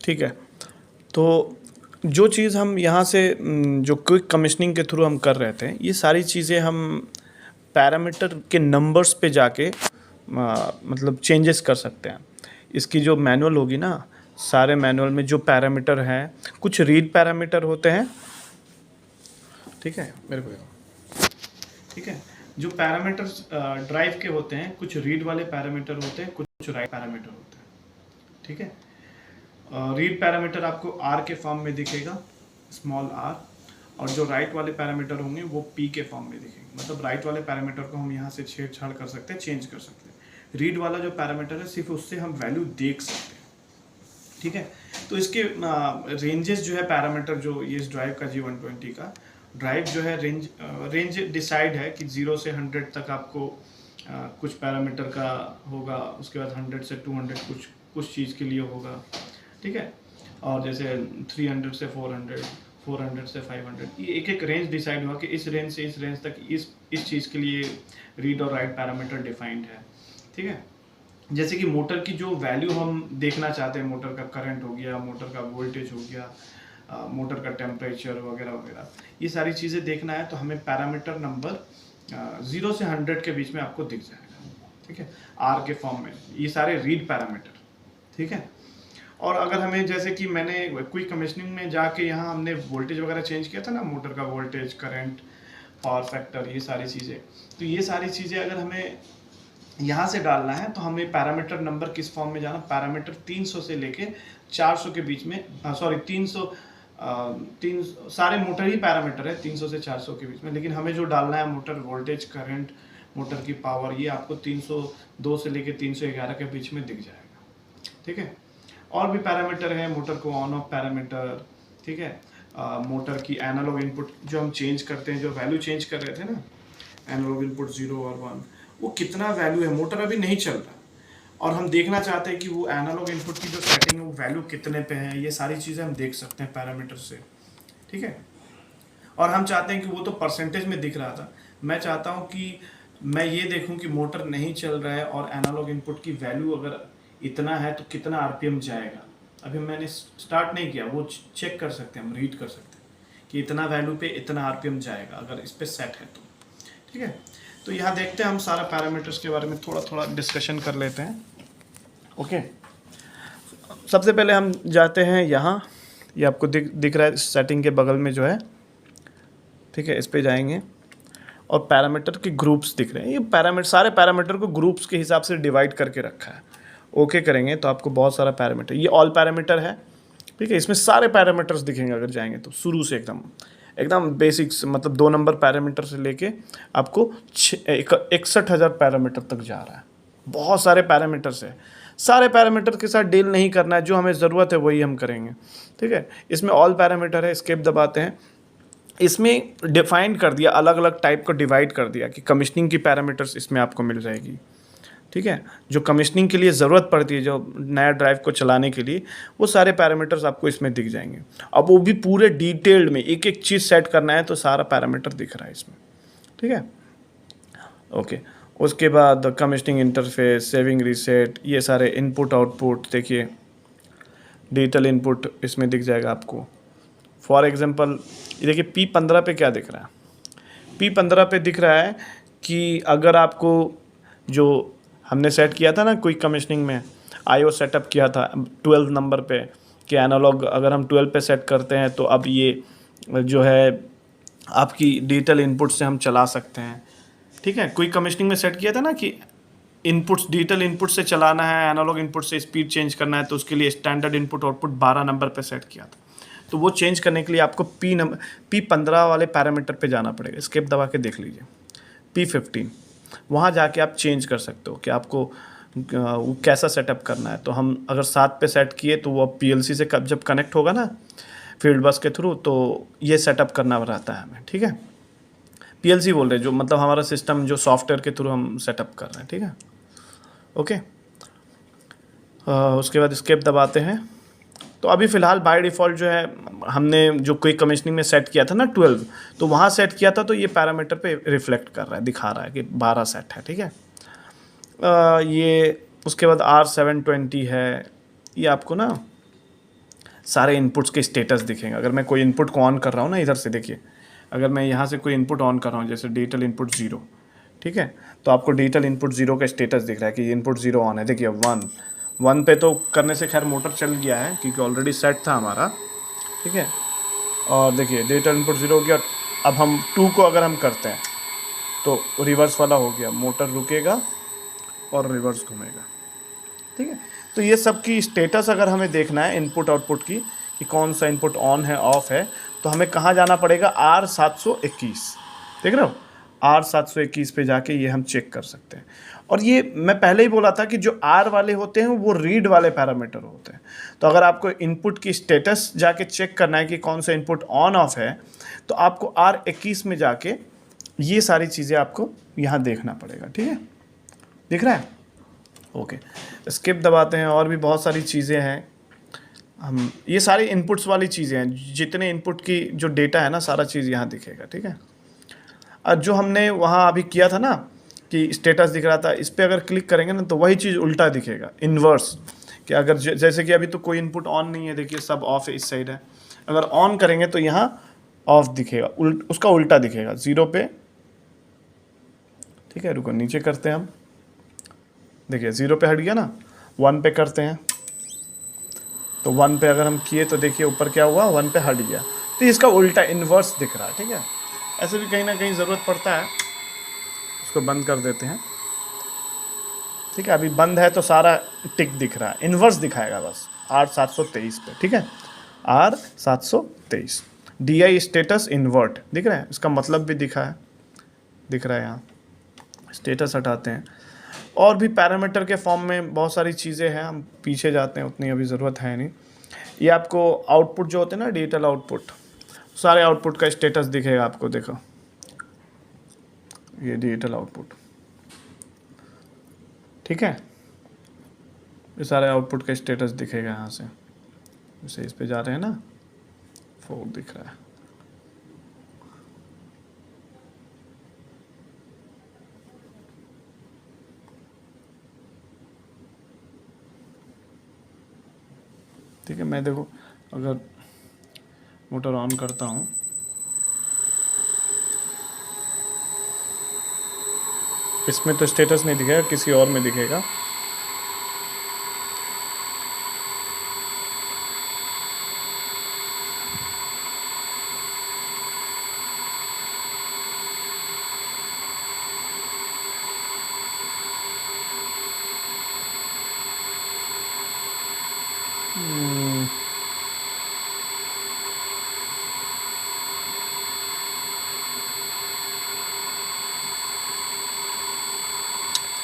ठीक है। तो जो चीज़ हम यहाँ से जो क्विक कमिश्निंग के थ्रू हम कर रहे थे, ये सारी चीज़ें हम पैरामीटर के नंबर्स पे जाके मतलब चेंजेस कर सकते हैं। इसकी जो मैनुअल होगी ना, सारे मैनुअल में जो पैरामीटर हैं, कुछ रीड पैरामीटर होते हैं, ठीक है मेरे को, ठीक है, जो पैरामीटर्स ड्राइव के होते हैं, कुछ रीड वाले पैरामीटर होते हैं, कुछ राइट पैरामीटर होते हैं, ठीक है। रीड पैरामीटर आपको आर के फॉर्म में दिखेगा, स्मॉल आर, और जो राइट वाले पैरामीटर होंगे वो पी के फॉर्म में दिखेंगे। मतलब राइट वाले पैरामीटर को हम यहाँ से छेड़छाड़ कर सकते हैं, चेंज कर सकते हैं। रीड वाला जो पैरामीटर है सिर्फ उससे हम वैल्यू देख सकते हैं, ठीक है। तो इसके रेंजेस जो है पैरामीटर, जो ये इस ड्राइव का G120 का ड्राइव जो है, रेंज डिसाइड है कि 0 से 100 तक आपको कुछ पैरामीटर का होगा, उसके बाद 100 से 200 कुछ चीज़ के लिए होगा, ठीक है। और जैसे 300 से 400, 400 से 500, ये एक एक रेंज डिसाइड हुआ कि इस रेंज से इस रेंज तक इस चीज़ के लिए रीड और राइट पैरामीटर डिफाइंड है, ठीक है। जैसे कि मोटर की जो वैल्यू हम देखना चाहते हैं, मोटर का करंट हो गया, मोटर का वोल्टेज हो गया, मोटर का टेम्परेचर वगैरह वगैरह, ये सारी चीज़ें देखना है तो हमें पैरामीटर नंबर 0 से 100 के बीच में आपको दिख जाएगा, ठीक है, आर के फॉर्म में, ये सारे रीड पैरामीटर, ठीक है। और अगर हमें, जैसे कि मैंने क्विक कमिश्निंग में जाके यहाँ हमने वोल्टेज वगैरह चेंज किया था ना, मोटर का वोल्टेज, करंट, पावर फैक्टर, ये सारी चीज़ें, तो ये सारी चीज़ें अगर हमें यहाँ से डालना है तो हमें पैरामीटर नंबर किस फॉर्म में जाना, पैरामीटर 300 से लेके 400 के बीच में, सॉरी 300 सारे मोटर ही पैरामीटर है 300 से 400 के बीच में, लेकिन हमें जो डालना है मोटर वोल्टेज, करंट, मोटर की पावर, ये आपको 302 से लेके 311 के बीच में दिख जाएगा, ठीक है। और भी पैरामीटर है, मोटर को ऑन ऑफ पैरामीटर, ठीक है। मोटर की एनालॉग इनपुट जो हम चेंज करते हैं, जो वैल्यू चेंज कर रहे थे ना, एनालॉग इनपुट 0 और 1, वो कितना वैल्यू है, मोटर अभी नहीं चल रहा और हम देखना चाहते हैं कि वो एनालॉग इनपुट की जो सेटिंग है वो वैल्यू कितने पे है, ये सारी चीज़ें हम देख सकते हैं पैरामीटर से, ठीक है। और हम चाहते हैं कि वो तो परसेंटेज में दिख रहा था, मैं चाहता हूँ कि मैं ये देखूँ कि मोटर नहीं चल रहा है और एनालॉग इनपुट की वैल्यू अगर इतना है तो कितना आरपीएम जाएगा। अभी मैंने स्टार्ट नहीं किया, वो चेक कर सकते हैं, हम रीड कर सकते हैं कि इतना वैल्यू पे इतना आरपीएम जाएगा अगर इस पर सेट है तो, ठीक है। तो यहाँ देखते हैं, हम सारा पैरामीटर्स के बारे में थोड़ा थोड़ा डिस्कशन कर लेते हैं, ओके। सबसे पहले हम जाते हैं यहाँ, ये आपको दिख रहा है सेटिंग के बगल में जो है, ठीक है, इस पे जाएंगे और पैरामीटर के ग्रुप्स दिख रहे हैं। ये पैरामीटर, सारे पैरामीटर को ग्रुप्स के हिसाब से डिवाइड करके रखा है। ओके करेंगे तो आपको बहुत सारा पैरामीटर, ये ऑल पैरामीटर है, ठीक है। इसमें सारे पैरामीटर्स दिखेंगे अगर जाएंगे तो, शुरू से एकदम बेसिक्स, मतलब 2 नंबर पैरामीटर से लेके आपको 61,000 पैरामीटर तक जा रहा है। बहुत सारे पैरामीटर्स है, सारे पैरामीटर के साथ डील नहीं करना है, जो हमें ज़रूरत है वही हम करेंगे, ठीक है। इसमें ऑल पैरामीटर है, एस्केप दबाते हैं, इसमें डिफाइन कर दिया, अलग अलग टाइप को डिवाइड कर दिया कि कमिश्निंग की पैरामीटर्स इसमें आपको मिल जाएगी, ठीक है। जो कमिश्निंग के लिए ज़रूरत पड़ती है, जो नया ड्राइव को चलाने के लिए, वो सारे पैरामीटर्स आपको इसमें दिख जाएंगे। अब वो भी पूरे डिटेल्ड में एक एक चीज़ सेट करना है तो सारा पैरामीटर दिख रहा है इसमें, ठीक है, ओके। उसके बाद कमिश्निंग इंटरफेस, सेविंग रीसेट, ये सारे इनपुट आउटपुट देखिए, डिजिटल इनपुट इसमें दिख जाएगा आपको। फॉर एग्जांपल ये देखिए P15 पे क्या दिख रहा है, P15 पे दिख रहा है कि अगर आपको जो हमने सेट किया था ना क्विक कमिश्निंग में, आईओ सेटअप किया था 12 नंबर पे कि एनालॉग अगर हम 12 पे सेट करते हैं तो अब ये जो है आपकी डिजिटल इनपुट से हम चला सकते हैं, ठीक है। क्विक कमिश्निंग में सेट किया था ना कि इनपुट्स, डिजिटल इनपुट से चलाना है, एनालॉग इनपुट से स्पीड चेंज करना है, तो उसके लिए स्टैंडर्ड इनपुट आउटपुट 12 नंबर पे सेट किया था। तो वो चेंज करने के लिए आपको P15 वाले पैरामीटर पे जाना पड़ेगा, स्केप दबा के देख लीजिए, P15, वहाँ जाके आप चेंज कर सकते हो कि आपको वो कैसा सेटअप करना है। तो हम अगर 7 पे सेट किए तो वो PLC से जब कनेक्ट होगा ना फील्ड बस के थ्रू, तो ये सेटअप करना रहता है हमें, ठीक है। PLC बोल रहे हैं, जो मतलब हमारा सिस्टम जो सॉफ्टवेयर के थ्रू हम सेटअप कर रहे हैं, ठीक है, ओके। उसके बाद स्केप दबाते हैं। तो अभी फ़िलहाल बाय डिफ़ॉल्ट जो है हमने जो क्विक कमिश्निंग में सेट किया था ना 12, तो वहाँ सेट किया था, तो ये पैरामीटर पे रिफ्लेक्ट कर रहा है, दिखा रहा है कि 12 सेट है, ठीक है। ये उसके बाद R720 है, ये आपको ना सारे इनपुट्स के स्टेटस दिखेंगे। अगर मैं कोई इनपुट को ऑन कर रहा हूँ ना, इधर से देखिए, अगर मैं यहाँ से कोई इनपुट ऑन कर रहा हूँ, जैसे डिजिटल इनपुट 0, ठीक है, तो आपको डिजिटल इनपुट 0 का स्टेटस दिख रहा है कि इनपुट 0 ऑन है। देखिए 1 पे तो करने से खैर मोटर चल गया है क्योंकि ऑलरेडी सेट था हमारा, ठीक है। और देखिए डिजिटल इनपुट 0 हो गया। अब हम 2 को अगर हम करते हैं तो रिवर्स वाला हो गया, मोटर रुकेगा और रिवर्स घूमेगा, ठीक है। तो ये सब की स्टेटस अगर हमें देखना है इनपुट आउटपुट की कि कौन सा इनपुट ऑन है ऑफ है, तो हमें कहाँ जाना पड़ेगा, R721, देख रहे हो, R721 पे जाके ये हम चेक कर सकते हैं। और ये मैं पहले ही बोला था कि जो R वाले होते हैं वो रीड वाले पैरामीटर होते हैं। तो अगर आपको इनपुट की स्टेटस जाके चेक करना है कि कौन सा इनपुट ऑन ऑफ है, तो आपको R21 में जाके ये सारी चीज़ें आपको यहाँ देखना पड़ेगा, ठीक है, दिख रहा है, ओके। स्किप दबाते हैं, और भी बहुत सारी चीज़ें हैं। हम ये सारी इनपुट्स वाली चीज़ें हैं, जितने इनपुट की जो डेटा है ना, सारा चीज़ यहाँ दिखेगा, ठीक है। और जो हमने वहाँ अभी किया था ना कि स्टेटस दिख रहा था, इस पर अगर क्लिक करेंगे ना तो वही चीज़ उल्टा दिखेगा, इन्वर्स, कि अगर जैसे कि अभी तो कोई इनपुट ऑन नहीं है, देखिए सब ऑफ है, इस साइड है, अगर ऑन करेंगे तो यहाँ ऑफ दिखेगा, उसका उल्टा दिखेगा 0 पे, ठीक है। रुको नीचे करते हैं हम, देखिए 0 पे हट गया ना, 1 पे करते हैं तो 1 पे अगर हम किए तो देखिए ऊपर क्या हुआ, 1 पे हट गया, तो इसका उल्टा इन्वर्स दिख रहा है, ठीक है। ऐसे भी कहीं ना कहीं ज़रूरत पड़ता है, उसको बंद कर देते हैं, ठीक है। अभी बंद है तो सारा टिक दिख रहा है, इन्वर्स दिखाएगा बस R723 पे, ठीक है, R723 DI स्टेटस इन्वर्ट दिख रहा है, इसका मतलब भी दिख रहा है यहाँ। स्टेटस हटाते हैं, और भी पैरामीटर के फॉर्म में बहुत सारी चीज़ें हैं, हम पीछे जाते हैं, उतनी अभी ज़रूरत है नहीं। ये आपको आउटपुट जो होते हैं ना, डिजिटल आउटपुट, सारे आउटपुट का स्टेटस दिखेगा आपको, देखो ये डिजिटल आउटपुट, ठीक है, ये सारे आउटपुट का स्टेटस दिखेगा यहाँ से, जैसे इस पे जा रहे हैं ना, 4 दिख रहा है, ठीक है। मैं देखो अगर मोटर ऑन करता हूँ, इसमें तो स्टेटस नहीं दिखेगा, किसी और में दिखेगा,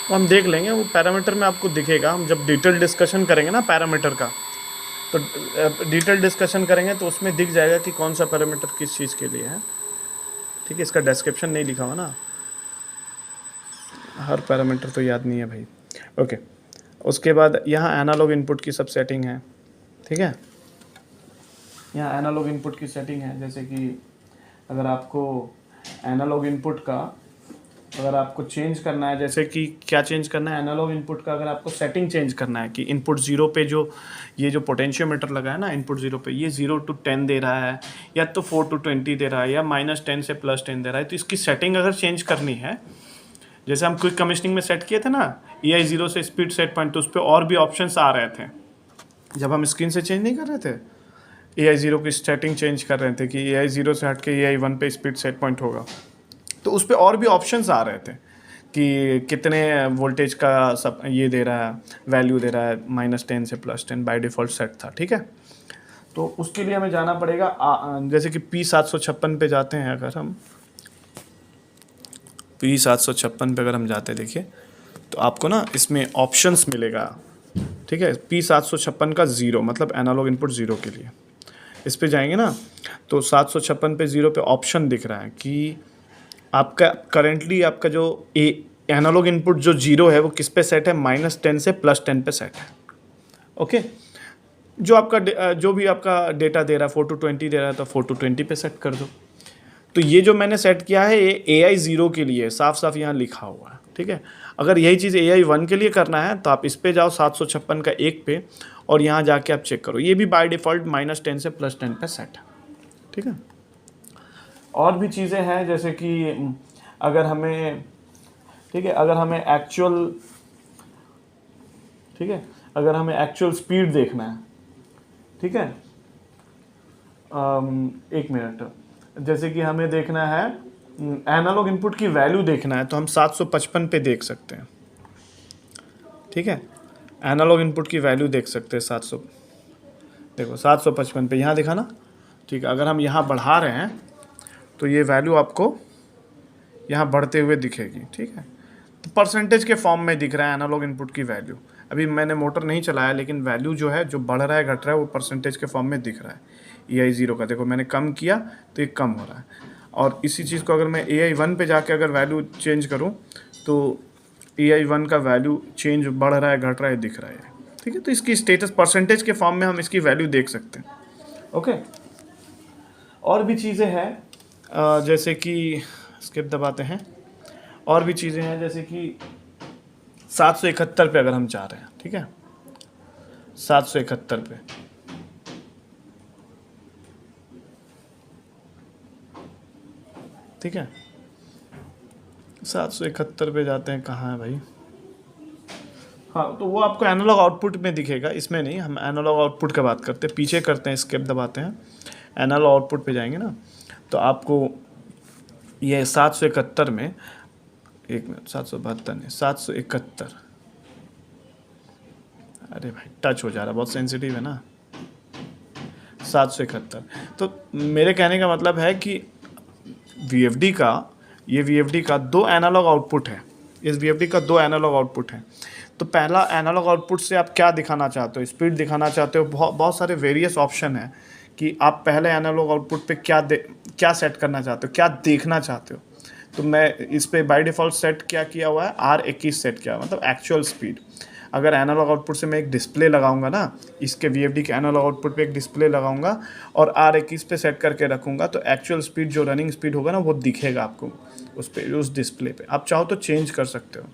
हम देख लेंगे, वो पैरामीटर में आपको दिखेगा। हम जब डिटेल डिस्कशन करेंगे ना पैरामीटर का, तो डिटेल डिस्कशन करेंगे तो उसमें दिख जाएगा कि कौन सा पैरामीटर किस चीज़ के लिए है, ठीक है। इसका डिस्क्रिप्शन नहीं लिखा हुआ ना, हर पैरामीटर तो याद नहीं है भाई, ओके। उसके बाद यहाँ एनालॉग इनपुट की सब सेटिंग है, ठीक है। यहाँ एनालॉग इनपुट की सेटिंग है, जैसे कि अगर आपको एनालॉग इनपुट का अगर आपको चेंज करना है, जैसे कि क्या चेंज करना है, एनालॉग इनपुट का अगर आपको सेटिंग चेंज करना है कि इनपुट 0 पे जो ये जो पोटेंशियोमीटर लगा है ना, इनपुट 0 पे ये 0 to 10 दे रहा है, या तो 4 to 20 दे रहा है, या -10 से +10 दे रहा है, तो इसकी सेटिंग अगर चेंज करनी है, जैसे हम क्विक कमीशनिंग में सेट किए थे ना AI 0 से स्पीड सेट पॉइंट, तो उस पर और भी ऑप्शंस आ रहे थे जब हम स्क्रीन से चेंज नहीं कर रहे थे, AI 0 की सेटिंग चेंज कर रहे थे कि AI 0 से हट के AI 1 पे स्पीड सेट पॉइंट होगा, तो उस पर और भी ऑप्शंस आ रहे थे कि कितने वोल्टेज का सब ये दे रहा है, वैल्यू दे रहा है, -10 से +10 बाय डिफ़ॉल्ट सेट था, ठीक है। तो उसके लिए हमें जाना पड़ेगा, जैसे कि P756 पे जाते हैं, अगर हम P756 पे अगर हम जाते हैं, देखिए तो आपको ना इसमें ऑप्शंस मिलेगा, ठीक है। P756 का 0 मतलब एनालॉग इनपुट 0 के लिए, इस पे जाएंगे ना तो 756 पे 0 पे ऑप्शन दिख रहा है कि आपका करेंटली आपका जो एनालॉग इनपुट जो 0 है वो किस पे सेट है, -10 से +10 पे सेट है, ओके। जो आपका जो भी आपका डेटा दे रहा है 4 to 20 दे रहा है, तो 4 to 20 पे सेट कर दो। तो ये जो मैंने सेट किया है ये AI 0 के लिए साफ साफ यहाँ लिखा हुआ है, ठीक है। अगर यही चीज़ AI 1 के लिए करना है तो आप इस पे जाओ 756 का 1 पे, और यहाँ जाके आप चेक करो। ये भी बाय डिफ़ॉल्ट -10 से +10 पे सेट है, ठीक है। और भी चीज़ें हैं जैसे कि अगर हमें, ठीक है, अगर हमें एक्चुअल स्पीड देखना है, ठीक है, एक मिनट, जैसे कि हमें देखना है एनालॉग इनपुट की वैल्यू देखना है, तो हम 755 पे देख सकते हैं, ठीक है। एनालॉग इनपुट की वैल्यू देख सकते हैं 700, देखो 755 पे यहाँ देखा ना, ठीक है। अगर हम यहाँ बढ़ा रहे हैं तो ये वैल्यू आपको यहाँ बढ़ते हुए दिखेगी, ठीक है। तो परसेंटेज के फॉर्म में दिख रहा है एनालॉग इनपुट की वैल्यू। अभी मैंने मोटर नहीं चलाया, लेकिन वैल्यू जो है, जो बढ़ रहा है घट रहा है, वो परसेंटेज के फॉर्म में दिख रहा है। AI0 का देखो, मैंने कम किया तो ये कम हो रहा है। और इसी चीज़ को अगर मैं AI1 पे जाके अगर वैल्यू चेंज करूँ तो AI1 का वैल्यू चेंज बढ़ रहा है घट रहा है दिख रहा है, ठीक है। तो इसकी स्टेटस परसेंटेज के फॉर्म में हम इसकी वैल्यू देख सकते हैं, ओके। और भी चीज़ें हैं जैसे कि स्किप दबाते हैं, और भी चीज़ें हैं जैसे कि 771 पे अगर हम जा रहे हैं, ठीक है, 771 पे, ठीक है, 771 पे जाते हैं, कहाँ है भाई, हाँ, तो वो आपको एनालॉग आउटपुट में दिखेगा, इसमें नहीं। हम एनालॉग आउटपुट का बात करते हैं, पीछे करते हैं, स्किप दबाते हैं, एनालॉग आउटपुट पे जाएंगे ना, तो आपको ये 771 में, एक मिनट, 772 नहीं, 771, अरे भाई टच हो जा रहा, बहुत सेंसिटिव है ना, 771। तो मेरे कहने का मतलब है कि VFD का, ये VFD का 2 एनालॉग आउटपुट है, इस VFD का 2 एनालॉग आउटपुट है। तो पहला एनालॉग आउटपुट से आप क्या दिखाना चाहते हो, स्पीड दिखाना चाहते हो, बहुत सारे वेरियस ऑप्शन है कि आप पहले एनालॉग आउटपुट पे क्या सेट करना चाहते हो, क्या देखना चाहते हो। तो मैं इस पे बाय डिफ़ॉल्ट सेट क्या किया हुआ है, R21 सेट किया, मतलब एक्चुअल स्पीड। अगर एनालॉग आउटपुट से मैं एक डिस्प्ले लगाऊंगा ना, इसके VFD के एनालॉग आउटपुट पे एक डिस्प्ले लगाऊंगा और R21 पे सेट करके रखूंगा, तो एक्चुअल स्पीड, जो रनिंग स्पीड होगा ना, वो दिखेगा आपको उस पे, उस डिस्प्ले पे। आप चाहो तो चेंज कर सकते हो।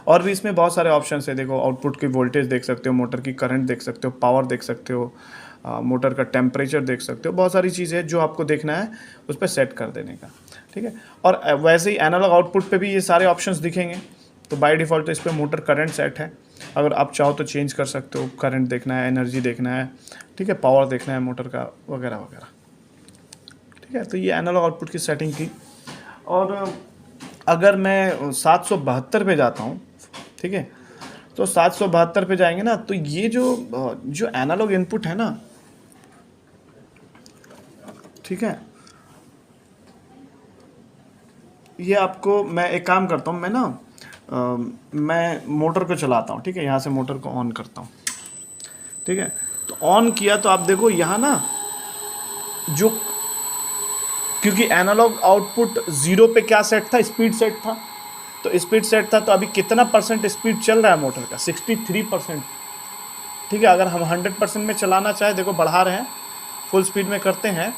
और भी इसमें बहुत सारे ऑप्शन है, देखो, आउटपुट की वोल्टेज देख सकते हो, मोटर की करंट देख सकते हो, पावर देख सकते हो, मोटर का टेम्परेचर देख सकते हो, बहुत सारी चीज़ें जो आपको देखना है उस पर सेट कर देने का, ठीक है। और वैसे ही एनालॉग आउटपुट पे भी ये सारे ऑप्शंस दिखेंगे। तो बाय डिफ़ॉल्ट तो इस पर मोटर करंट सेट है, अगर आप चाहो तो चेंज कर सकते हो, करंट देखना है, एनर्जी देखना है, ठीक है, पावर देखना है मोटर का, वगैरह वगैरह, ठीक है। तो ये एनालॉग आउटपुट की सेटिंग थी। और अगर मैं 772 पे जाता हूँ, ठीक है, तो 772 पे जाएंगे ना, तो ये जो एनालॉग इनपुट है ना, ठीक है, ये आपको, मैं एक काम करता हूँ, मैं मोटर को चलाता हूँ, ठीक है, यहाँ से मोटर को ऑन करता हूँ, ठीक है। तो ऑन किया तो आप देखो यहाँ ना, जो, क्योंकि एनालॉग आउटपुट 0 पे क्या सेट था, स्पीड सेट था, तो स्पीड सेट था, तो अभी कितना परसेंट स्पीड चल रहा है मोटर का, 63%, ठीक है। अगर हम 100% में चलाना चाहे, देखो बढ़ा रहे हैं, फुल स्पीड में करते हैं,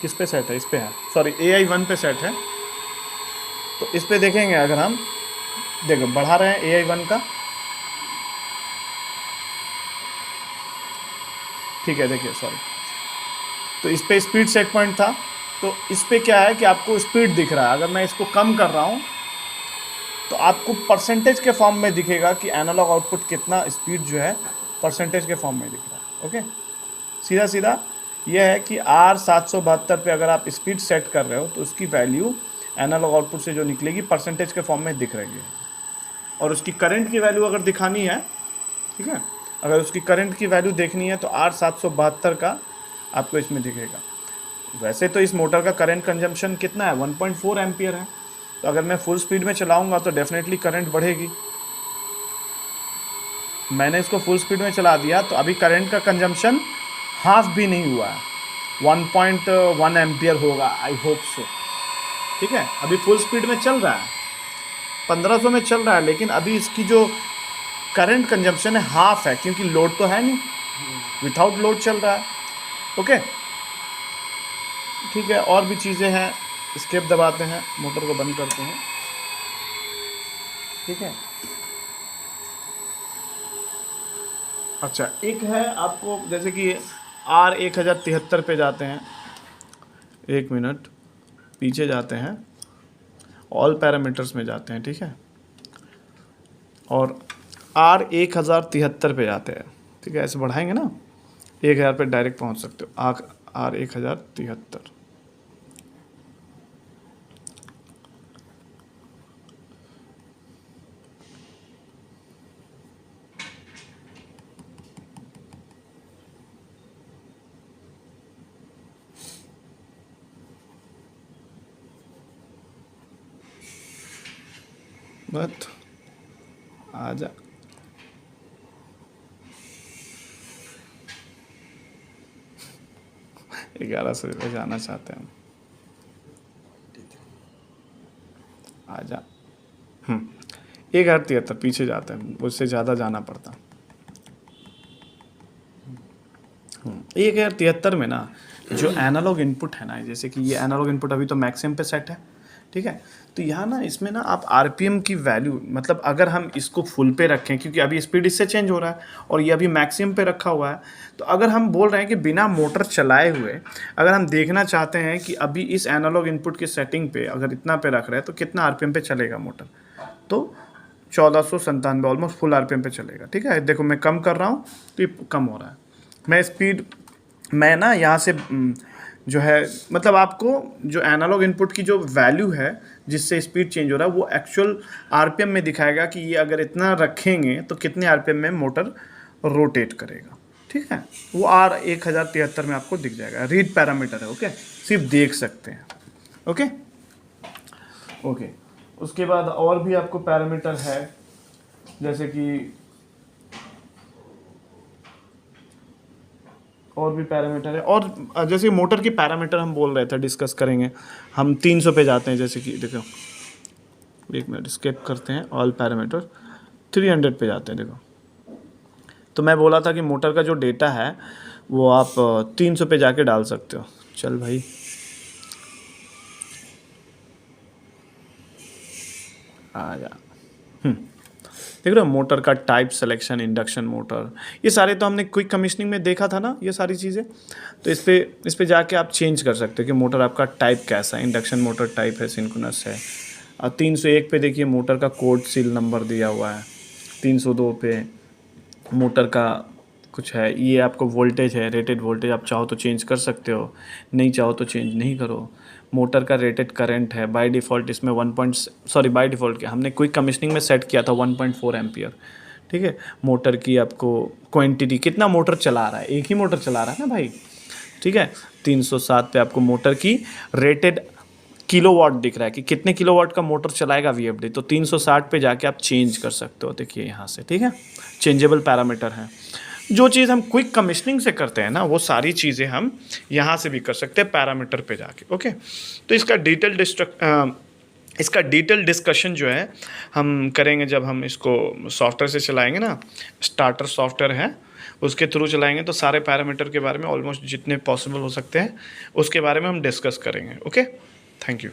किस पे सेट है, इस पे है, सॉरी AI1 पे सेट है। तो इस पे देखेंगे, अगर हम देखो बढ़ा रहे हैं AI1 का, ठीक है, देखिए, सॉरी, तो इस पे स्पीड सेट पॉइंट था, तो इस पे क्या है कि आपको स्पीड दिख रहा है। अगर मैं इसको कम कर रहा हूँ तो आपको परसेंटेज के फॉर्म में दिखेगा कि एनालॉग आउटपुट कितना स्पीड जो है परसेंटेज के फॉर्म में दिख रहा है, ओके। सीधा सीधा यह है कि R772 पे अगर आप स्पीड सेट कर रहे हो तो उसकी वैल्यू एनालॉग आउटपुट से जो निकलेगी परसेंटेज के फॉर्म में दिख रही है। और उसकी करंट की वैल्यू अगर दिखानी है, ठीक है, अगर उसकी करंट की वैल्यू देखनी है तो R772 का आपको इसमें दिखेगा। वैसे तो इस मोटर का करंट कंजम्पशन कितना है, 1.4 एम्पियर है, तो अगर मैं फुल स्पीड में चलाऊंगा तो डेफिनेटली करंट बढ़ेगी। मैंने इसको फुल स्पीड में चला दिया तो अभी करंट का कंजम्पशन हाफ भी नहीं हुआ है, 1.1 एम्पियर होगा, आई होप सो, ठीक है। अभी फुल स्पीड में चल रहा है, 1500 में चल रहा है, लेकिन अभी इसकी जो करंट कंजम्पशन है हाफ है, क्योंकि लोड तो है नहीं, विदाउट लोड चल रहा है, ओके, ठीक है। और भी चीज़ें हैं, स्केप दबाते हैं, मोटर को बंद करते हैं, ठीक है। अच्छा, एक है आपको जैसे कि R1073 पे जाते हैं, एक मिनट पीछे जाते हैं, ऑल पैरामीटर्स में जाते हैं, ठीक है, और R1073 पे जाते हैं, ठीक है, ऐसे बढ़ाएंगे ना 1000 पे डायरेक्ट पहुंच सकते हो। R1073 बट आजा, 1100 पे जाना चाहते हैं हम, आजा। 1073 पीछे जाते हैं, उससे ज़्यादा जाना पड़ता। 1073 में ना जो एनालॉग इनपुट है ना, जैसे कि ये एनालॉग इनपुट अभी तो मैक्सिमम पे सेट है, ठीक है, तो यहाँ ना इसमें ना आप आरपीएम की वैल्यू, मतलब अगर हम इसको फुल पे रखें, क्योंकि अभी स्पीड इससे चेंज हो रहा है और ये अभी मैक्सिमम पे रखा हुआ है, तो अगर हम बोल रहे हैं कि बिना मोटर चलाए हुए अगर हम देखना चाहते हैं कि अभी इस एनालॉग इनपुट की सेटिंग पे अगर इतना पे रख रहे हैं तो कितना आरपीएम पे चलेगा मोटर, तो 1497 ऑलमोस्ट फुल आरपीएम पे चलेगा, ठीक है। देखो मैं कम कर रहा हूँ तो ये कम हो रहा है, मैं स्पीड, मैं ना यहाँ से जो है, मतलब आपको जो एनालॉग इनपुट की जो वैल्यू है जिससे स्पीड चेंज हो रहा है वो एक्चुअल आरपीएम में दिखाएगा कि ये अगर इतना रखेंगे तो कितने आरपीएम में मोटर रोटेट करेगा, ठीक है, वो R1073 में आपको दिख जाएगा। रीड पैरामीटर है, ओके, सिर्फ देख सकते हैं, ओके ओके। उसके बाद और भी आपको पैरामीटर है, जैसे कि और भी पैरामीटर है, और जैसे मोटर की पैरामीटर हम बोल रहे थे डिस्कस करेंगे, हम 300 पे जाते हैं, जैसे कि देखो एक मिनट स्किप करते हैं, ऑल पैरामीटर 300 पे जाते हैं। देखो तो मैं बोला था कि मोटर का जो डेटा है वो आप 300 पे जाके डाल सकते हो। चल भाई, आ जा। देख रहे हो मोटर का टाइप सिलेक्शन, इंडक्शन मोटर, ये सारे तो हमने क्विक कमीशनिंग में देखा था ना, ये सारी चीज़ें। तो इस पे जाके आप चेंज कर सकते हो कि मोटर आपका टाइप कैसा है, इंडक्शन मोटर टाइप है, सिंक्रोनस है। और 301 पे देखिए मोटर का कोड सील नंबर दिया हुआ है, 302 पे मोटर का कुछ है, ये आपको वोल्टेज है, रेटेड वोल्टेज, आप चाहो तो चेंज कर सकते हो, नहीं चाहो तो चेंज नहीं करो। मोटर का रेटेड करंट है, बाय डिफ़ॉल्ट इसमें बाय डिफ़ॉल्ट क्या हमने क्विक कमीशनिंग में सेट किया था 1.4 एम्पियर, ठीक है। मोटर की आपको क्वांटिटी, कितना मोटर चला रहा है, एक ही मोटर चला रहा है ना भाई, ठीक है। 307 पे आपको मोटर की रेटेड किलोवाट दिख रहा है कि कितने किलोवाट का मोटर चलाएगा वीएफडी, तो 360 पे जाके आप चेंज कर सकते हो, देखिए यहाँ से, ठीक है, चेंजेबल पैरामीटर है। जो चीज़ हम क्विक कमीशनिंग से करते हैं ना वो सारी चीज़ें हम यहाँ से भी कर सकते हैं पैरामीटर पे जाके, ओके। तो इसका डिटेल डिस्कशन जो है हम करेंगे जब हम इसको सॉफ्टवेयर से चलाएंगे ना, स्टार्टर सॉफ्टवेयर है उसके थ्रू चलाएंगे, तो सारे पैरामीटर के बारे में ऑलमोस्ट जितने पॉसिबल हो सकते हैं उसके बारे में हम डिस्कस करेंगे, ओके। Thank you.